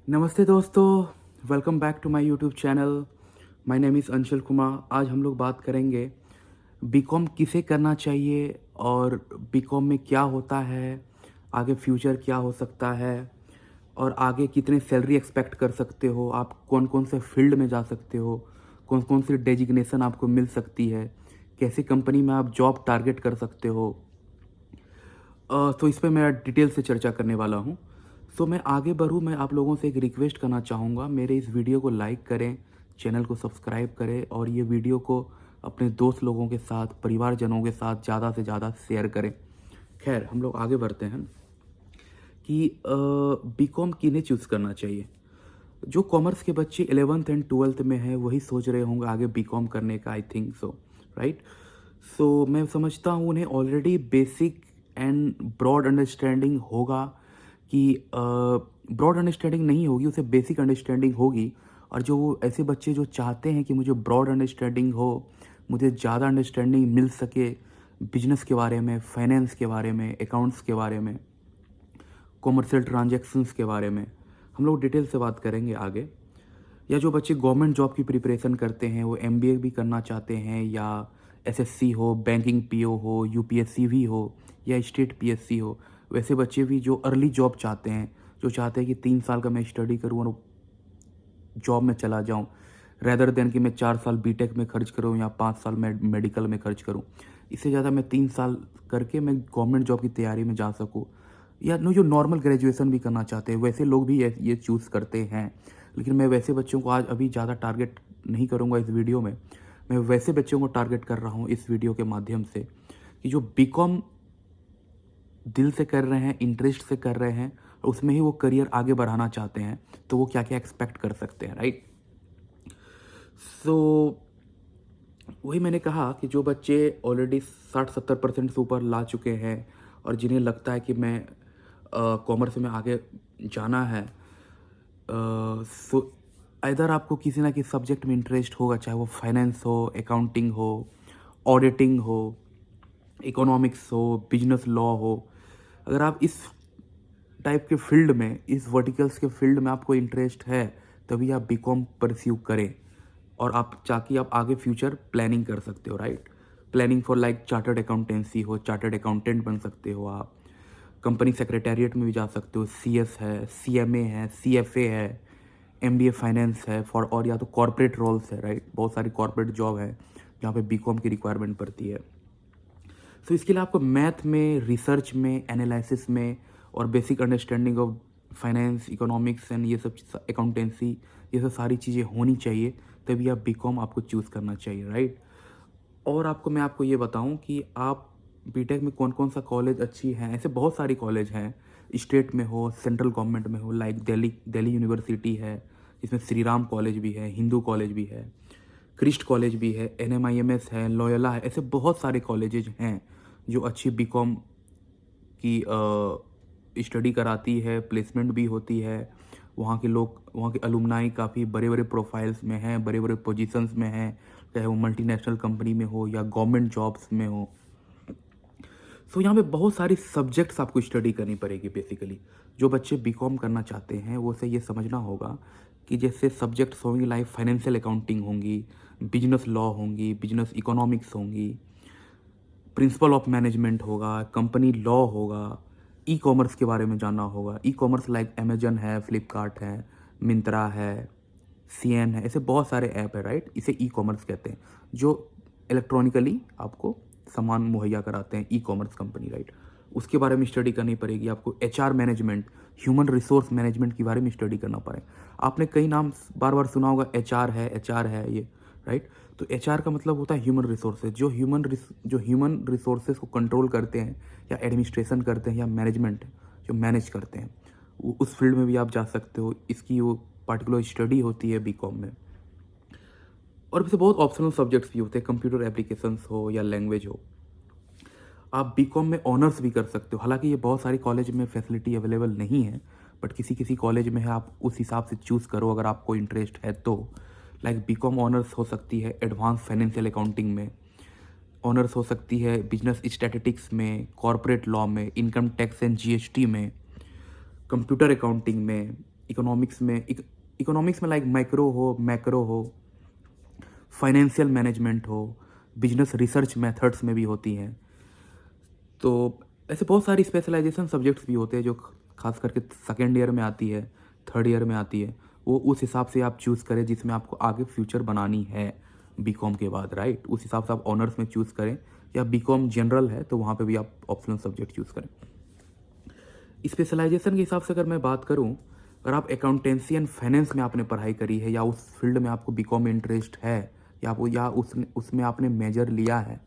नमस्ते दोस्तों, welcome back to my YouTube channel. My name is Anshul Kumar. आज हम लोग बात करेंगे बीकॉम किसे करना चाहिए और बीकॉम में क्या होता है, आगे फ्यूचर क्या हो सकता है और आगे कितने सैलरी एक्सपेक्ट कर सकते हो, आप कौन कौन से फील्ड में जा सकते हो, कौन कौन सी डेजिग्नेशन आपको मिल सकती है, कैसी कंपनी में आप जॉब टारगेट कर सकते हो। तो इस पे मैं डिटेल से चर्चा करने वाला हूँ। सो मैं आगे बढ़ूँ, मैं आप लोगों से एक रिक्वेस्ट करना चाहूँगा, मेरे इस वीडियो को लाइक करें, चैनल को सब्सक्राइब करें और ये वीडियो को अपने दोस्त लोगों के साथ, परिवारजनों के साथ ज़्यादा से ज़्यादा शेयर करें। खैर, हम लोग आगे बढ़ते हैं कि बीकॉम किन्हें चूज़ करना चाहिए। जो कॉमर्स के बच्चे 11th एंड 12th में हैं वही सोच रहे होंगे आगे बीकॉम करने का, आई थिंक सो, राइट। सो मैं समझता हूँ उन्हें already basic and broad understanding होगा कि ब्रॉड अंडरस्टैंडिंग नहीं होगी, उसे बेसिक अंडरस्टैंडिंग होगी। और जो वो ऐसे बच्चे जो चाहते हैं कि मुझे ब्रॉड अंडरस्टैंडिंग हो, मुझे ज़्यादा अंडरस्टैंडिंग मिल सके बिजनेस के बारे में, फाइनेंस के बारे में, अकाउंट्स के बारे में, कॉमर्शियल ट्रांजैक्शंस के बारे में, हम लोग डिटेल से बात करेंगे आगे। या जो बच्चे गवर्नमेंट जॉब की प्रिपरेशन करते हैं, वो एमबीए भी करना चाहते हैं, या एसएससी हो, बैंकिंग पीओ हो, यूपीएससी भी हो, या स्टेट पीएससी हो, वैसे बच्चे भी जो अर्ली जॉब चाहते हैं, जो चाहते हैं कि 3 साल का मैं स्टडी करूँ और जॉब में चला जाऊँ, रेदर देन कि मैं 4 साल बीटेक में खर्च करूँ या 5 साल मेडिकल में खर्च करूँ। इससे ज़्यादा मैं 3 साल करके मैं गवर्नमेंट जॉब की तैयारी में जा सकूँ। या जो नॉर्मल ग्रेजुएशन भी करना चाहते हैं, वैसे लोग भी ये चूज़ करते हैं। लेकिन मैं वैसे बच्चों को आज अभी ज़्यादा टारगेट नहीं करूँगा इस वीडियो में। मैं वैसे बच्चों को टारगेट कर रहा हूँ इस वीडियो के माध्यम से कि जो बीकॉम दिल से कर रहे हैं, इंटरेस्ट से कर रहे हैं और उसमें ही वो करियर आगे बढ़ाना चाहते हैं, तो वो क्या क्या एक्सपेक्ट कर सकते हैं, राइट। सो वही मैंने कहा कि जो बच्चे ऑलरेडी 60-70% से ऊपर ला चुके हैं और जिन्हें लगता है कि मैं कॉमर्स में आगे जाना है, सो इधर आपको किसी ना किसी सब्जेक्ट में इंटरेस्ट होगा, चाहे वो फाइनेंस हो, अकाउंटिंग हो, ऑडिटिंग हो, इकोनॉमिक्स हो, बिजनेस लॉ हो। अगर आप इस टाइप के फील्ड में, इस वर्टिकल्स के फील्ड में आपको इंटरेस्ट है, तभी आप बीकॉम परस्यू करें और आप ताकि आप आगे फ्यूचर प्लानिंग कर सकते हो, right. Planning for like chartered accountancy हो, चार्टर्ड अकाउंटेंट बन सकते हो आप, कंपनी सेक्रेटेरिएट में भी जा सकते हो, सीएस है, सीएमए है, सीएफए है, एमबीए फाइनेंस है फॉर, और या तो कॉर्पोरेट रोल्स है, राइट। बहुत सारी कॉर्पोरेट जॉब है जहाँ पे बीकॉम की रिक्वायरमेंट पड़ती है। सो इसके लिए आपको मैथ में, रिसर्च में, एनालिसिस में और basic understanding of finance, economics and ये सब अकाउंटेंसी, ये सब सारी चीज़ें होनी चाहिए, तभी आप बीकॉम आपको चूज़ करना चाहिए, राइट। और मैं आपको ये बताऊं कि आप बीटेक में कौन कौन सा कॉलेज अच्छी हैं। ऐसे बहुत सारी कॉलेज हैं, स्टेट में हो, सेंट्रल गवर्नमेंट में हो, लाइक दिल्ली यूनिवर्सिटी है, जिसमें श्री राम कॉलेज भी है, हिंदू कॉलेज भी है, क्रिस्ट कॉलेज भी है, एनएमआईएमएस है, लोयला है। ऐसे बहुत सारे कॉलेजेज हैं जो अच्छी बीकॉम की स्टडी कराती है, प्लेसमेंट भी होती है। वहाँ के लोग, वहाँ के अलुमनाई काफ़ी बड़े बड़े प्रोफाइल्स में हैं, बड़े बड़े पोजीशंस में हैं, चाहे वो मल्टीनेशनल कंपनी में हो या गवर्नमेंट जॉब्स में हो। सो यहाँ पे बहुत सारी सब्जेक्ट्स आपको स्टडी करनी पड़ेगी बेसिकली। जो बच्चे बीकॉम करना चाहते हैं वो से ये समझना होगा कि जैसे सब्जेक्ट्स होंगी लाइक फाइनेंशियल अकाउंटिंग होंगी, बिजनेस लॉ होंगी, बिजनेस इकोनॉमिक्स होंगी, प्रिंसिपल ऑफ मैनेजमेंट होगा, कंपनी लॉ होगा, ई कॉमर्स के बारे में जानना होगा। ई कॉमर्स लाइक अमेजन है, फ्लिपकार्ट है, मिंत्रा है, सीएन है, ऐसे बहुत सारे ऐप है, राइट। इसे ई कॉमर्स कहते हैं, जो इलेक्ट्रॉनिकली आपको सामान मुहैया कराते हैं, ई कॉमर्स कंपनी, राइट। उसके बारे में स्टडी करनी पड़ेगी आपको। HR management, human resource management के बारे में स्टडी करना पड़ेगा। आपने कई नाम बार बार सुना होगा, एचआर है ये, राइट। तो एचआर का मतलब होता है ह्यूमन रिसोर्सेज। जो ह्यूमन रिसोर्सेज को कंट्रोल करते हैं या एडमिनिस्ट्रेशन करते हैं या मैनेजमेंट जो मैनेज करते हैं, उस फील्ड में भी आप जा सकते हो। इसकी वो पार्टिकुलर स्टडी होती है बीकॉम में। और वैसे बहुत ऑप्शनल सब्जेक्ट्स भी होते हैं, कंप्यूटर एप्लीकेशंस हो या लैंग्वेज हो। आप बीकॉम में ऑनर्स भी कर सकते हो, हालांकि ये बहुत सारी कॉलेज में फैसिलिटी अवेलेबल नहीं है, बट किसी किसी कॉलेज में है, आप उस हिसाब से चूज़ करो अगर आपको इंटरेस्ट है तो। लाइक बीकॉम ऑनर्स हो सकती है एडवांस फाइनेंशियल अकाउंटिंग में, ऑनर्स हो सकती है बिजनेस स्टैटिस्टिक्स में, कॉर्पोरेट लॉ में, इनकम टैक्स एंड जीएसटी में, कंप्यूटर अकाउंटिंग में, इकोनॉमिक्स में लाइक माइक्रो हो, मैक्रो हो, फाइनेंशियल मैनेजमेंट हो, बिजनेस रिसर्च मेथड्स में भी होती हैं। तो ऐसे बहुत सारी स्पेशलाइजेशन सब्जेक्ट्स भी होते हैं जो खास करके सेकेंड ईयर में आती है, थर्ड ईयर में आती है। वो उस हिसाब से आप चूज़ करें जिसमें आपको आगे फ्यूचर बनानी है बीकॉम के बाद, राइट। उस हिसाब से आप ऑनर्स में चूज़ करें, या बीकॉम जनरल है तो वहाँ पे भी आप ऑप्शनल सब्जेक्ट चूज़ करें। स्पेशलाइजेशन के हिसाब से अगर मैं बात करूं, अगर आप अकाउंटेंसी एंड फाइनेंस में आपने पढ़ाई करी है, या उस फील्ड में आपको बीकॉम में इंटरेस्ट है, या उसमें आपने मेजर लिया है,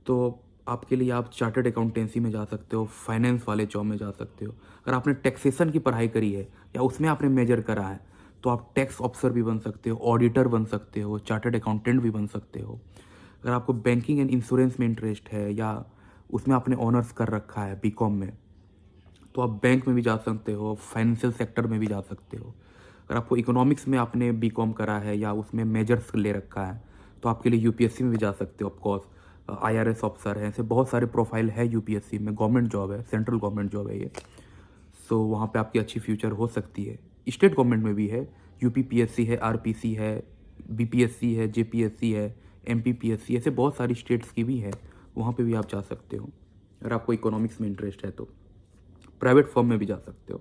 तो आपके लिए आप चार्टर्ड अकाउंटेंसी में जा सकते हो, फाइनेंस वाले जॉब में जा सकते हो। अगर आपने टैक्सेशन की पढ़ाई करी है या उसमें आपने मेजर करा है, तो आप टैक्स ऑफिसर भी बन सकते हो, ऑडिटर बन सकते हो, चार्टर्ड अकाउंटेंट भी बन सकते हो। अगर आपको बैंकिंग एंड इंश्योरेंस में इंटरेस्ट है, या उसमें आपने ऑनर्स कर रखा है बीकॉम में, तो आप बैंक में भी जा सकते हो, फाइनेंशियल सेक्टर में भी जा सकते हो। अगर आपको इकोनॉमिक्स में आपने बीकॉम करा है या उसमें मेजर्स ले रखा है, तो आपके लिए यूपीएससी में भी जा सकते हो। ऑफकोर्स आईआरएस ऑफिसर है, ऐसे बहुत सारे प्रोफाइल है यूपीएससी में। गवर्नमेंट जॉब है, सेंट्रल गवर्नमेंट जॉब है ये। सो वहाँ पे आपकी अच्छी फ्यूचर हो सकती है। स्टेट गवर्नमेंट में भी है, यूपीपीएससी है, आरपीसी है, बीपीएससी है, जेपीएससी है, एमपीपीएससी, ऐसे बहुत सारी स्टेट्स की भी है, वहाँ पे भी आप जा सकते हो अगर आपको इकोनॉमिक्स में इंटरेस्ट है तो। प्राइवेट फर्म में भी जा सकते हो।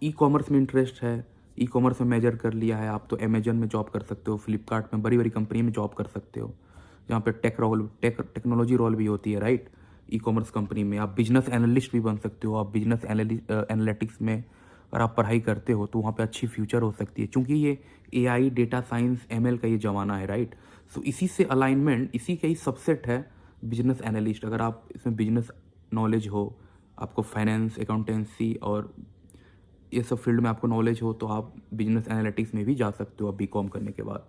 ई कॉमर्स में इंटरेस्ट है, ई कॉमर्स में मेजर कर लिया है आप, तो अमेजन में जॉब कर सकते हो, फ्लिपकार्ट में, बड़ी बड़ी कंपनी में जॉब कर सकते हो, जहाँ पे टेक्नोलॉजी रोल भी होती है, राइट। ई कॉमर्स कंपनी में आप बिजनेस एनालिस्ट भी बन सकते हो। आप बिजनेस एनालिटिक्स में अगर आप पढ़ाई करते हो तो वहाँ पे अच्छी फ्यूचर हो सकती है, क्योंकि ये एआई, डेटा साइंस, एमएल का ये ज़माना है, राइट। सो इसी से अलाइनमेंट, इसी का ही सबसेट है बिजनेस एनालिस्ट। अगर आप इसमें बिजनेस नॉलेज हो, आपको फाइनेंस, अकाउंटेंसी और ये सब फील्ड में आपको नॉलेज हो, तो आप बिजनेस एनालिटिक्स में भी जा सकते हो बीकॉम करने के बाद।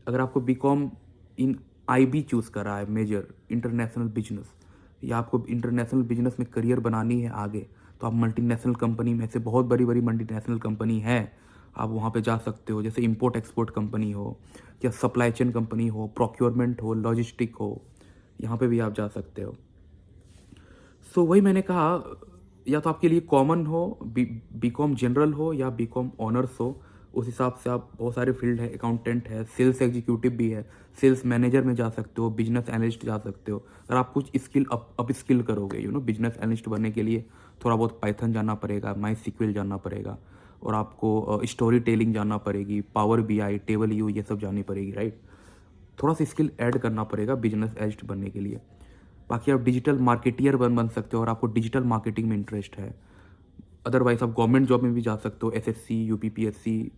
अगर आपको बीकॉम इन आईबी चूज़ करा है, मेजर इंटरनेशनल बिजनेस, या आपको इंटरनेशनल बिजनेस में करियर बनानी है आगे, तो आप मल्टीनेशनल कंपनी में से, बहुत बड़ी बड़ी मल्टीनेशनल कंपनी है, आप वहाँ पे जा सकते हो। जैसे इंपोर्ट एक्सपोर्ट कंपनी हो, या सप्लाई चेन कंपनी हो, प्रोक्योरमेंट हो, लॉजिस्टिक हो, यहाँ पे भी आप जा सकते हो। सो वही मैंने कहा, या तो आपके लिए कॉमन हो, बीकॉम जनरल हो या बीकॉम ऑनर्स हो, उस हिसाब से आप, बहुत सारे फील्ड है, अकाउंटेंट है, सेल्स एग्जीक्यूटिव भी है, सेल्स मैनेजर में जा सकते हो, बिजनेस एनालिस्ट जा सकते हो। अगर आप कुछ स्किल अप स्किल करोगे, बिजनेस एनालिस्ट बनने के लिए थोड़ा बहुत पाइथन जानना पड़ेगा, माई सीक्वल जानना पड़ेगा, और आपको स्टोरी टेलिंग जानना पड़ेगी, पावर बीआई, टेबल यू, ये सब जाननी पड़ेगी, राइट। थोड़ा सा स्किल ऐड करना पड़ेगा बिजनेस एनालिस्ट बनने के लिए। बाकी आप डिजिटल मार्केटियर बन सकते हो, और आपको डिजिटल मार्केटिंग में इंटरेस्ट है। अदरवाइज आप गवर्नमेंट जॉब में भी जा सकते हो, एसएससी, यूपीपीएससी,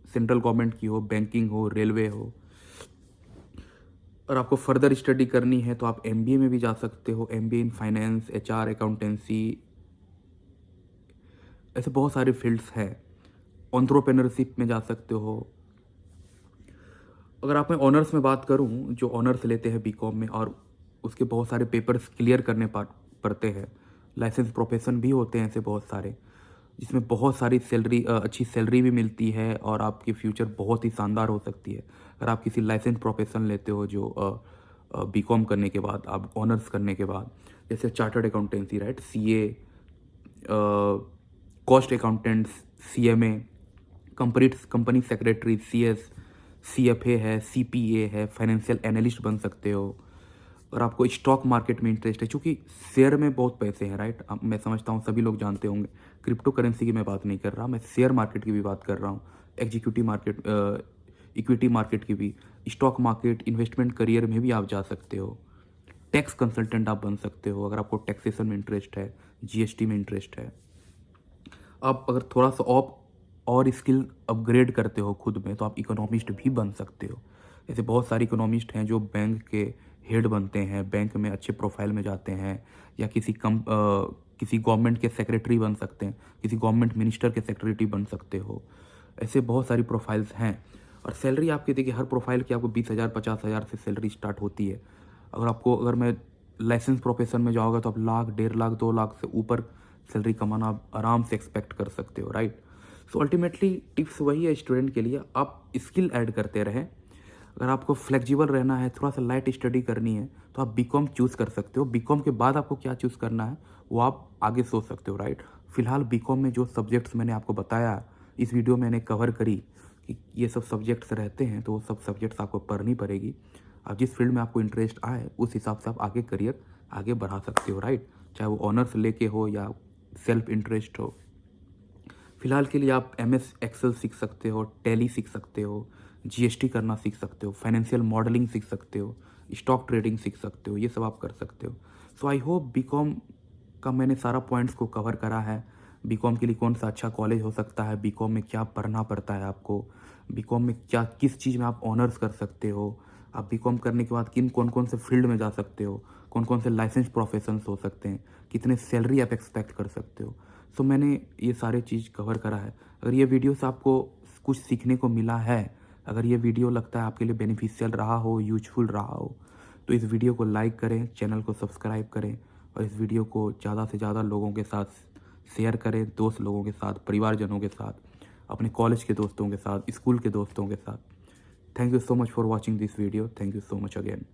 सेंट्रल गवर्नमेंट की हो, बैंकिंग हो, रेलवे हो। और आपको फर्दर स्टडी करनी है तो आप एमबीए में भी जा सकते हो, MBA in finance, HR, accountancy, ऐसे बहुत सारे फील्ड्स हैं। एंटरप्रेन्योरशिप में जा सकते हो। अगर आप मैं ऑनर्स में बात करूं, जो ऑनर्स लेते हैं बीकॉम में, और उसके बहुत सारे पेपर्स क्लियर करने पड़ते हैं, लाइसेंस प्रोफेशन भी होते हैं ऐसे बहुत सारे, जिसमें बहुत सारी सैलरी, अच्छी सैलरी भी मिलती है, और आपकी फ्यूचर बहुत ही शानदार हो सकती है अगर आप किसी लाइसेंस प्रोफेशन लेते हो, जो बीकॉम करने के बाद, आप ऑनर्स करने के बाद। जैसे chartered accountancy, right, CA, cost accountants, CMA, company secretary, CS, CFA है, सीपीए है, फाइनेंशियल एनालिस्ट बन सकते हो। और आपको स्टॉक मार्केट में इंटरेस्ट है, क्योंकि शेयर में बहुत पैसे हैं, राइट। अब मैं समझता हूँ सभी लोग जानते होंगे, क्रिप्टो करेंसी की मैं बात नहीं कर रहा, मैं शेयर मार्केट की भी बात कर रहा हूँ, एग्जीक्यूटिव मार्केट, इक्विटी मार्केट की भी, स्टॉक मार्केट, इन्वेस्टमेंट करियर में भी आप जा सकते हो। टैक्स कंसल्टेंट आप बन सकते हो अगर आपको टैक्सेशन में इंटरेस्ट है, जीएसटी में इंटरेस्ट है। आप अगर थोड़ा सा और स्किल अपग्रेड करते हो खुद में, तो आप इकोनॉमिस्ट भी बन सकते हो। ऐसे बहुत सारे इकोनॉमिस्ट हैं जो बैंक के हेड बनते हैं, बैंक में अच्छे प्रोफाइल में जाते हैं, या किसी गवर्नमेंट के सेक्रेटरी बन सकते हैं, किसी गवर्नमेंट मिनिस्टर के सेक्रेटरी बन सकते हो। ऐसे बहुत सारी प्रोफाइल्स हैं। और सैलरी आपकी, देखिए, हर प्रोफाइल की आपको 20,000 50,000 से सैलरी स्टार्ट होती है। अगर मैं लाइसेंस प्रोफेशन में जाओगे तो आप लाख, 1.5 लाख, 2 लाख से ऊपर सैलरी कमाना आप आराम से एक्सपेक्ट कर सकते हो, राइट। सो अल्टीमेटली टिप्स वही है स्टूडेंट के लिए, आप स्किल ऐड करते रहें। अगर आपको फ्लेक्सिबल रहना है, थोड़ा सा लाइट स्टडी करनी है, तो आप बीकॉम चूज़ कर सकते हो। बीकॉम के बाद आपको क्या चूज़ करना है वो आप आगे सोच सकते हो, राइट। फ़िलहाल बीकॉम में जो सब्जेक्ट्स मैंने आपको बताया, इस वीडियो में मैंने कवर करी कि ये सब सब्जेक्ट्स रहते हैं, तो वो सब सब्जेक्ट्स आपको पढ़नी पड़ेगी। अब जिस फील्ड में आपको इंटरेस्ट आए उस हिसाब से आप आगे करियर आगे बढ़ा सकते हो, राइट? चाहे वो ऑनर्स लेके हो या सेल्फ इंटरेस्ट हो। फ़िलहाल के लिए आप एमएस एक्सेल सीख सकते हो, टैली सीख सकते हो, जीएसटी करना सीख सकते हो, फाइनेंशियल मॉडलिंग सीख सकते हो, स्टॉक ट्रेडिंग सीख सकते हो, ये सब आप कर सकते हो। सो आई होप बीकॉम का मैंने सारा पॉइंट्स को कवर करा है। बीकॉम के लिए कौन सा अच्छा कॉलेज हो सकता है, बीकॉम में क्या पढ़ना पड़ता है आपको, बीकॉम में क्या किस चीज़ में आप ऑनर्स कर सकते हो, आप बीकॉम करने के बाद किन कौन कौन से फील्ड में जा सकते हो, कौन कौन से लाइसेंस प्रोफेशंस हो सकते हैं, कितने सैलरी आप एक्सपेक्ट कर सकते हो। सो मैंने ये सारे चीज़ कवर करा है। अगर ये वीडियो से आपको कुछ सीखने को मिला है, अगर ये वीडियो लगता है आपके लिए बेनिफिशियल रहा हो, यूजफुल रहा हो, तो इस वीडियो को लाइक करें, चैनल को सब्सक्राइब करें और इस वीडियो को ज़्यादा से ज़्यादा लोगों के साथ शेयर करें, दोस्त लोगों के साथ, परिवारजनों के साथ, अपने कॉलेज के दोस्तों के साथ, स्कूल के दोस्तों के साथ। Thank you so much for watching this video. Thank you so much again.